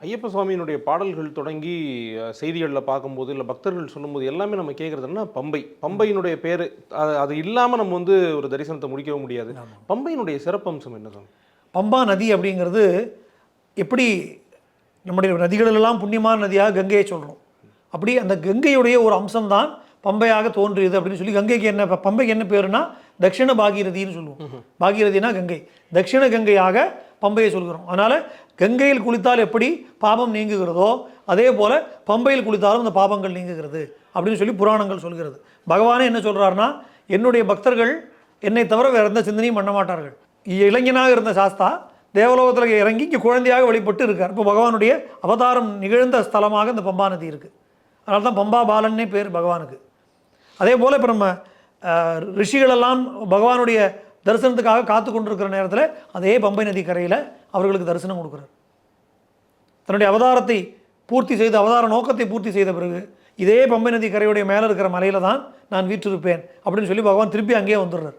ஐயப்ப சுவாமியினுடைய பாடல்கள் தொடங்கி செய்திகளில் பார்க்கும்போது, இல்லை பக்தர்கள் சொல்லும்போது எல்லாமே நம்ம கேட்குறதுன்னா பம்பை. பம்பையினுடைய பேரு அது இல்லாம நம்ம வந்து ஒரு தரிசனத்த முடிக்கவும் முடியாது. பம்பையினுடைய சிறப்பம்சம் என்ன சாமி? பம்பா நதி அப்படிங்கிறது எப்படி நம்முடைய நதிகளெல்லாம் புண்ணியமான நதியாக கங்கையை சொல்கிறோம். அப்படி அந்த கங்கையுடைய ஒரு அம்சம்தான் பம்பையாக தோன்றியது அப்படின்னு சொல்லி கங்கைக்கு என்ன பம்பைக்கு என்ன பேருனா தட்சிண பாகீரதின்னு சொல்லுவோம். பாகீரதினா கங்கை, தட்சிண கங்கையாக பம்பையை சொல்கிறோம். அதனால் கங்கையில் குளித்தால் எப்படி பாபம் நீங்குகிறதோ அதே போல் பம்பையில் குளித்தாலும் அந்த பாபங்கள் நீங்குகிறது அப்படின்னு சொல்லி புராணங்கள் சொல்கிறது. பகவானே என்ன சொல்கிறாருன்னா, என்னுடைய பக்தர்கள் என்னை தவிர வேறு எந்த சிந்தனையும் பண்ண மாட்டார்கள். இளைஞனாக இருந்த சாஸ்தா தேவலோகத்தில் இறங்கி இங்கே குழந்தையாக வழிபட்டு இருக்கார். இப்போ பகவானுடைய அவதாரம் நிகழ்ந்த ஸ்தலமாக இந்த பம்பா நதி இருக்குது. அதனால தான் பம்பா பாலன்னே பேர் பகவானுக்கு. அதே போல் இப்போ நம்ம ரிஷிகளெல்லாம் பகவானுடைய தரிசனத்துக்காக காத்து கொண்டிருக்கிற நேரத்தில் அதே பம்பை நதி கரையில் அவர்களுக்கு தரிசனம் கொடுக்குறார். தன்னுடைய அவதாரத்தை பூர்த்தி செய்து அவதார நோக்கத்தை பூர்த்தி செய்த பிறகு இதே பம்பை நதி கரையுடைய மேலே இருக்கிற மலையில் தான் நான் வீற்றிருப்பேன் அப்படின்னு சொல்லி பகவான் திருப்பி அங்கேயே வந்துடுறார்.